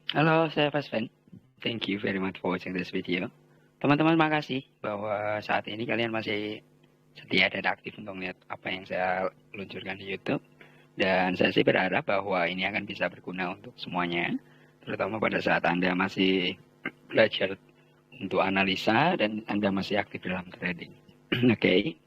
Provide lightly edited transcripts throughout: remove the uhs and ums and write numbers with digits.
Halo, saya Fasven. Thank you very much for watching this video. Teman-teman, makasih bahwa saat ini kalian masih setia dan aktif untuk melihat apa yang saya luncurkan di YouTube. Dan saya sih berharap bahwa ini akan bisa berguna untuk semuanya, terutama pada saat Anda masih belajar untuk analisa dan Anda masih aktif dalam trading. Oke.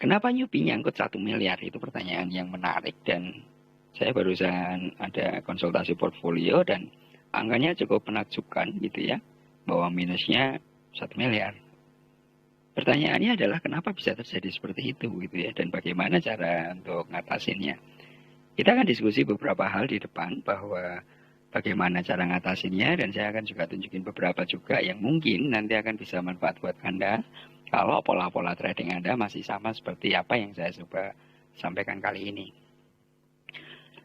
Kenapa newbie nyangkut 1 miliar? Itu pertanyaan yang menarik dan saya barusan ada konsultasi portfolio dan angkanya cukup menakjubkan gitu ya, bahwa minusnya 1 miliar. Pertanyaannya adalah kenapa bisa terjadi seperti itu gitu ya, dan bagaimana cara untuk ngatasinnya. Kita akan diskusi beberapa hal di depan bahwa bagaimana cara ngatasinnya, dan saya akan juga tunjukin beberapa juga yang mungkin nanti akan bisa manfaat buat Anda kalau pola-pola trading Anda masih sama seperti apa yang saya coba sampaikan kali ini.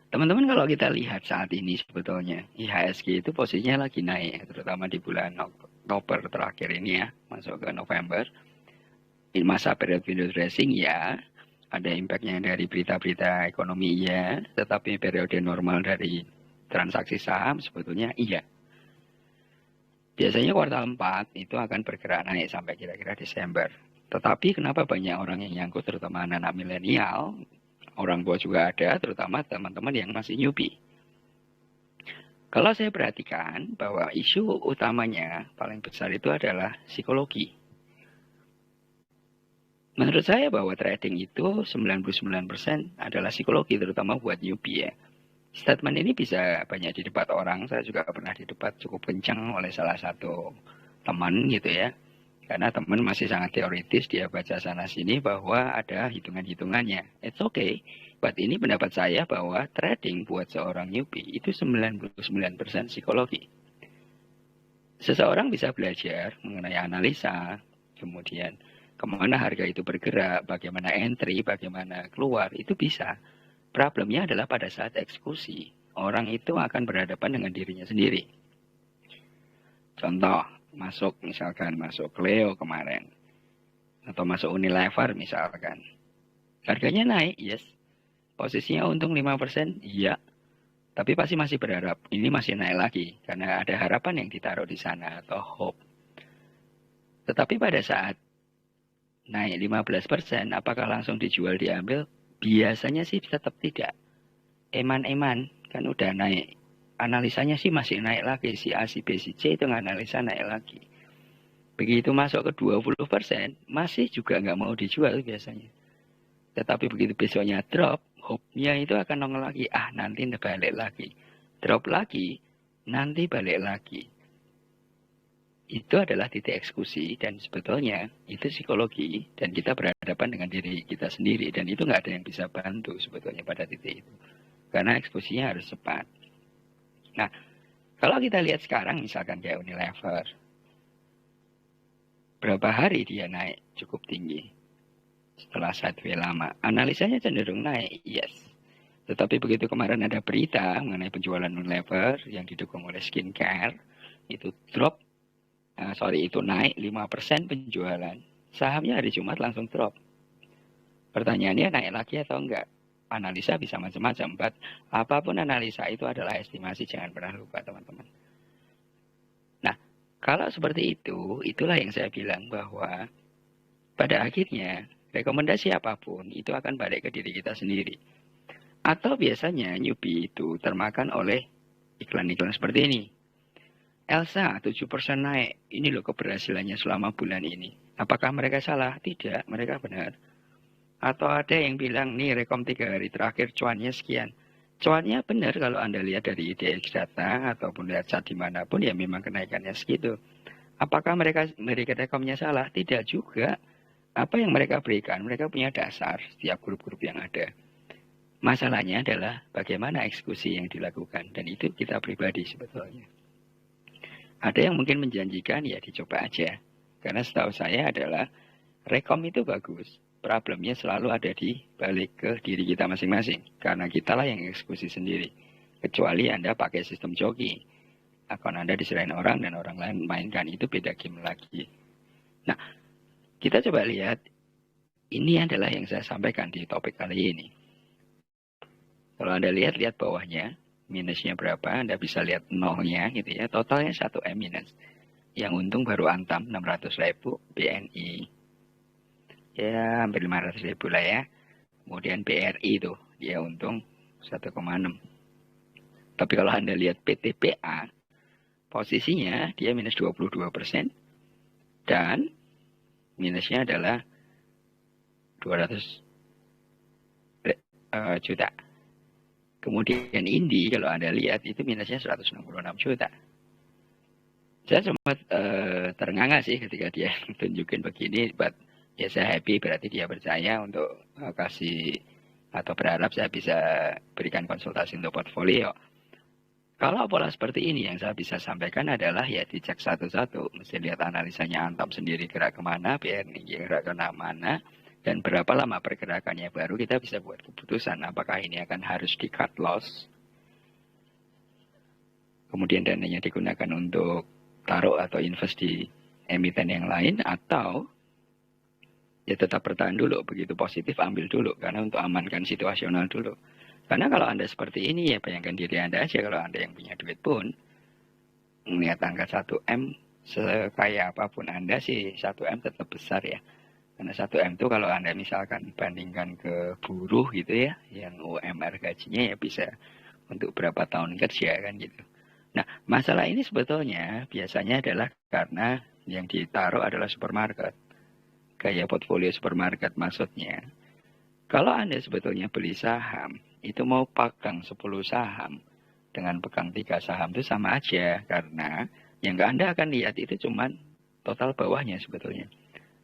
Teman-teman, kalau kita lihat saat ini sebetulnya IHSG itu posisinya lagi naik, terutama di bulan Oktober terakhir ini ya, masuk ke November. Di masa periode window dressing ya, ada impactnya dari berita-berita ekonomi ya, tetapi periode normal dari transaksi saham sebetulnya iya. Biasanya kuartal 4 itu akan bergerak naik sampai kira-kira Desember. Tetapi kenapa banyak orang yang nyangkut, terutama anak-anak milenial, orang tua juga ada, terutama teman-teman yang masih newbie. Kalau saya perhatikan bahwa isu utamanya paling besar itu adalah psikologi. Menurut saya bahwa trading itu 99% adalah psikologi, terutama buat newbie ya. Statement ini bisa banyak didebat orang, saya juga pernah didebat cukup kencang oleh salah satu teman gitu ya. Karena teman masih sangat teoritis, dia baca sana-sini bahwa ada hitungan-hitungannya. It's okay, but ini pendapat saya bahwa trading buat seorang newbie itu 99% psikologi. Seseorang bisa belajar mengenai analisa, kemudian kemana harga itu bergerak, bagaimana entry, bagaimana keluar, itu bisa. Problemnya adalah pada saat eksekusi, orang itu akan berhadapan dengan dirinya sendiri. Contoh, misalkan masuk Cleo kemarin, atau masuk Unilever misalkan. Harganya naik, yes. Posisinya untung 5%, iya. Tapi pasti masih berharap, ini masih naik lagi, karena ada harapan yang ditaruh di sana, atau hope. Tetapi pada saat naik 15%, apakah langsung dijual diambil? Biasanya sih tetap tidak. Eman-eman, kan udah naik. Analisanya sih masih naik lagi. Si A, si B, si C itu analisa naik lagi. Begitu masuk ke 20%, masih juga nggak mau dijual biasanya. Tetapi begitu besoknya drop, hope-nya itu akan nongol lagi. Ah, nanti balik lagi. Drop lagi, nanti balik lagi. Itu adalah titik eksekusi dan sebetulnya itu psikologi dan kita berhadapan dengan diri kita sendiri dan itu nggak ada yang bisa bantu sebetulnya pada titik itu karena eksekusinya harus cepat. Nah, kalau kita lihat sekarang misalkan kayak Unilever, berapa hari dia naik cukup tinggi setelah sideways lama, analisanya cenderung naik, yes. Tetapi begitu kemarin ada berita mengenai penjualan Unilever yang didukung oleh skincare, itu drop. Itu naik 5% penjualan. Sahamnya hari Jumat langsung drop. Pertanyaannya naik lagi atau enggak? Analisa bisa macam-macam, but apapun analisa itu adalah estimasi, jangan pernah lupa teman-teman. Nah, kalau seperti itu, itulah yang saya bilang bahwa pada akhirnya rekomendasi apapun itu akan balik ke diri kita sendiri. Atau biasanya newbie itu termakan oleh iklan-iklan seperti ini. Elsa 7% naik. Ini loh keberhasilannya selama bulan ini. Apakah mereka salah? Tidak, mereka benar. Atau ada yang bilang, nih rekom 3 hari terakhir cuannya sekian. Cuannya benar kalau Anda lihat dari IDX data ataupun lihat chart dimanapun ya memang kenaikannya segitu. Apakah mereka rekomnya salah? Tidak juga. Apa yang mereka berikan, mereka punya dasar setiap grup-grup yang ada. Masalahnya adalah bagaimana eksekusi yang dilakukan. Dan itu kita pribadi sebetulnya. Ada yang mungkin menjanjikan ya dicoba aja. Karena setahu saya adalah rekom itu bagus. Problemnya selalu ada di balik ke diri kita masing-masing. Karena kitalah yang eksekusi sendiri. Kecuali Anda pakai sistem joki. Akun Anda diserahin orang dan orang lain mainkan. Itu beda game lagi. Nah, kita coba lihat. Ini adalah yang saya sampaikan di topik kali ini. Kalau Anda lihat bawahnya. minusnya berapa, Anda bisa lihat nolnya gitu ya. Totalnya 1M minus. Yang untung baru Antam 600.000, BNI ya hampir 500.000 lah ya. Kemudian BRI itu dia untung 1,6. Tapi kalau Anda lihat PTPA, posisinya dia minus 22%, dan minusnya adalah 200 juta. Kemudian Indi kalau Anda lihat itu minusnya 166 juta. Saya sempat terengah sih ketika dia tunjukin begini, but ya saya happy, berarti dia percaya untuk kasih atau berharap saya bisa berikan konsultasi untuk portfolio. Kalau pola seperti ini yang saya bisa sampaikan adalah ya dicek satu-satu, mesti lihat analisanya Antam sendiri gerak kemana, BRI gerak kemana, dan berapa lama pergerakannya, baru kita bisa buat keputusan apakah ini akan harus di cut loss, kemudian dananya digunakan untuk taruh atau invest di emiten yang lain, atau ya tetap bertahan dulu, begitu positif ambil dulu, karena untuk amankan situasional dulu. Karena kalau Anda seperti ini, ya bayangkan diri Anda aja, kalau Anda yang punya duit pun, melihat angka 1M, sekaya apapun Anda sih, 1M tetap besar ya. Karena 1M itu kalau Anda misalkan bandingkan ke buruh gitu ya, yang UMR gajinya ya bisa untuk berapa tahun kerja kan gitu. Nah, masalah ini sebetulnya biasanya adalah karena yang ditaruh adalah supermarket. Gaya portfolio supermarket maksudnya. Kalau Anda sebetulnya beli saham, itu mau pegang 10 saham dengan pegang 3 saham itu sama aja. Karena yang Anda akan lihat itu cuman total bawahnya sebetulnya.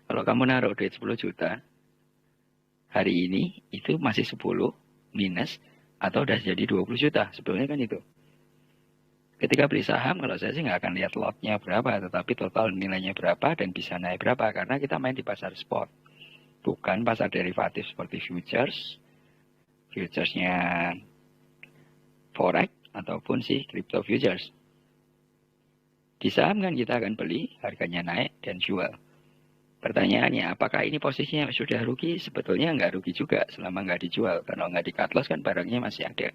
Kalau kamu naruh duit 10 juta, hari ini itu masih 10 minus atau udah jadi 20 juta. Sebetulnya kan itu. Ketika beli saham, kalau saya sih nggak akan lihat lotnya berapa, tetapi total nilainya berapa dan bisa naik berapa. Karena kita main di pasar spot, bukan pasar derivatif seperti futures, futuresnya forex, ataupun si crypto futures. Di saham kan kita akan beli, harganya naik dan jual. Pertanyaannya, apakah ini posisinya sudah rugi? Sebetulnya nggak rugi juga selama nggak dijual. Kalau nggak di cut loss kan barangnya masih ada.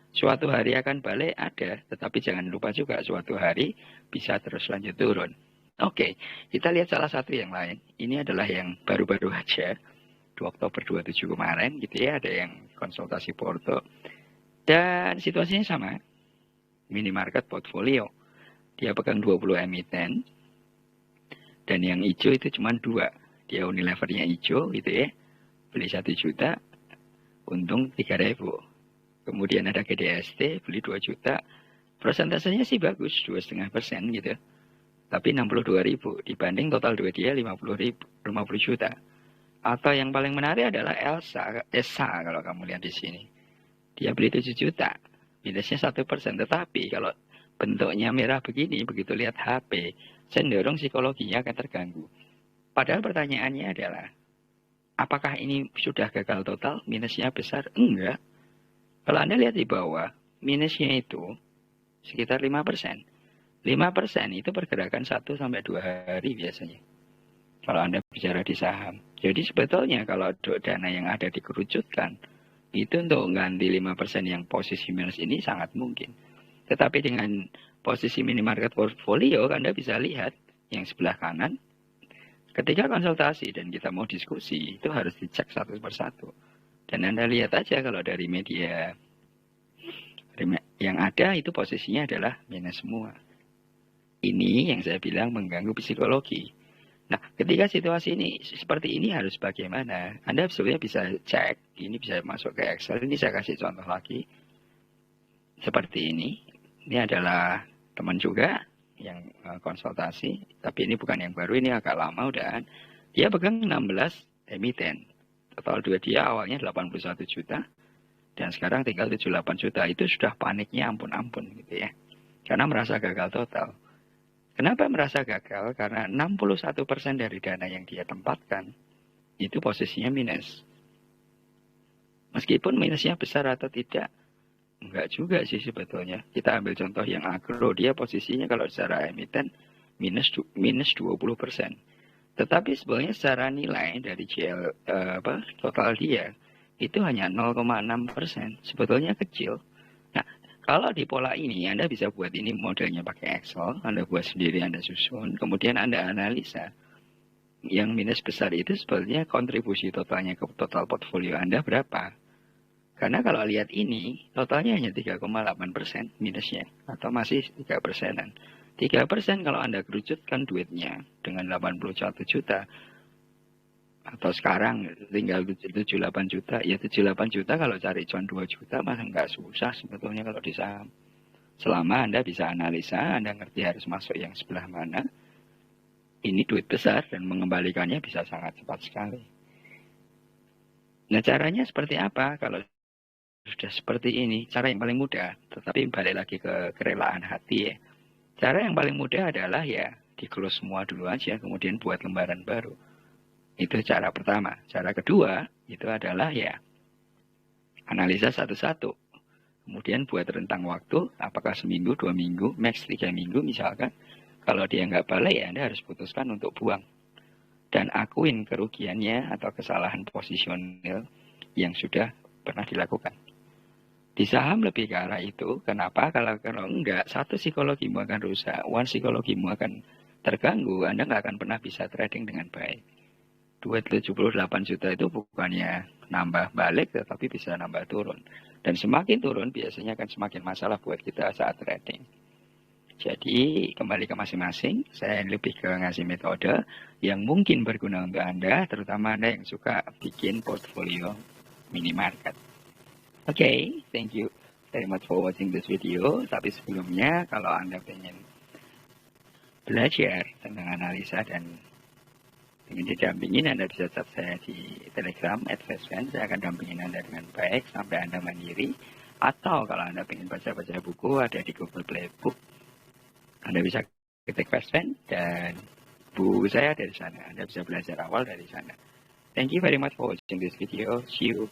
Suatu hari akan balik, ada, tetapi jangan lupa juga suatu hari bisa terus lanjut turun. Oke, kita lihat salah satu yang lain. Ini adalah yang baru-baru aja, 2 Oktober 27 kemarin gitu ya, ada yang konsultasi porto. Dan situasinya sama, minimarket portfolio. Dia pegang 20 emiten, dan yang hijau itu cuma 2. Dia Unilevernya hijau gitu ya, beli 1 juta, untung 3.000. Kemudian ada GDST, beli 2 juta. Persentasenya sih bagus, 2,5% gitu. Tapi 62.000 dibanding total duit dia 50 juta. Atau yang paling menarik adalah ESA kalau kamu lihat di sini. Dia beli 7 juta, minusnya 1%. Tetapi kalau bentuknya merah begini, begitu lihat HP, cenderung psikologinya akan terganggu. Padahal pertanyaannya adalah, apakah ini sudah gagal total, minusnya besar? Enggak. Kalau Anda lihat di bawah, minusnya itu sekitar 5%. 5% itu pergerakan 1-2 hari biasanya. Kalau Anda bicara di saham. Jadi sebetulnya kalau dana yang ada dikerucutkan, itu untuk ganti 5% yang posisi minus ini sangat mungkin. Tetapi dengan posisi minimarket portfolio, Anda bisa lihat yang sebelah kanan, ketika konsultasi dan kita mau diskusi, itu harus dicek satu persatu. Dan Anda lihat aja kalau dari media yang ada itu posisinya adalah minus semua. Ini yang saya bilang mengganggu psikologi. Nah, ketika situasi ini seperti ini harus bagaimana? Anda sebenarnya bisa cek, ini bisa masuk ke Excel. Ini saya kasih contoh lagi. Seperti ini. Ini adalah teman juga yang konsultasi, tapi ini bukan yang baru, ini agak lama udah. Dia pegang 16 emiten. Total duit dia awalnya 81 juta, dan sekarang tinggal 78 juta. Itu sudah paniknya ampun-ampun gitu ya. Karena merasa gagal total. Kenapa merasa gagal? Karena 61% dari dana yang dia tempatkan, itu posisinya minus. Meskipun minusnya besar atau tidak, enggak juga sih sebetulnya. Kita ambil contoh yang agro, dia posisinya kalau secara emiten minus 20%. Tetapi sebenarnya secara nilai dari total dia itu hanya 0,6%. Sebetulnya kecil. Nah, Kalau di pola ini, Anda bisa buat ini modelnya pakai Excel, Anda buat sendiri, Anda susun, kemudian Anda analisa. Yang minus besar itu sebetulnya kontribusi totalnya ke total portfolio Anda berapa. Karena kalau lihat ini, totalnya hanya 3,8% minusnya, atau masih 3%-an. 3% kalau Anda kerucutkan duitnya dengan 81 juta, atau sekarang tinggal 78 juta, ya 78 juta kalau cari cuan 2 juta masa nggak susah sebetulnya kalau di saham. Selama Anda bisa analisa, Anda ngerti harus masuk yang sebelah mana, ini duit besar dan mengembalikannya bisa sangat cepat sekali. Nah caranya seperti apa? Kalau sudah seperti ini, cara yang paling mudah, tetapi balik lagi ke kerelaan hati ya. Cara yang paling mudah adalah ya di close semua dulu aja, kemudian buat lembaran baru. Itu cara pertama. Cara kedua itu adalah ya analisa satu-satu. Kemudian buat rentang waktu, apakah seminggu, 2 minggu, max 3 minggu misalkan. Kalau dia nggak balik ya Anda harus putuskan untuk buang. Dan akuin kerugiannya atau kesalahan posisional yang sudah pernah dilakukan. Di saham lebih ke arah itu. Kenapa? Kalau enggak, satu psikologimu akan rusak, one psikologimu akan terganggu, Anda nggak akan pernah bisa trading dengan baik. Duit 78 juta itu bukannya nambah balik, tetapi bisa nambah turun. Dan semakin turun, biasanya akan semakin masalah buat kita saat trading. Jadi, kembali ke masing-masing, saya lebih ke ngasih metode yang mungkin berguna untuk Anda, terutama Anda yang suka bikin portfolio minimarket. Oke, thank you very much for watching this video. Tapi sebelumnya, kalau Anda pengen belajar tentang analisa dan ingin didampingin, Anda bisa chat saya di Telegram @fastfan. Saya akan dampingin Anda dengan baik sampai Anda mandiri. Atau kalau Anda ingin baca-baca buku, ada di Google Play Book. Anda bisa ketik Fastfan dan buku saya dari sana. Anda bisa belajar awal dari sana. Thank you very much for watching this video. See you.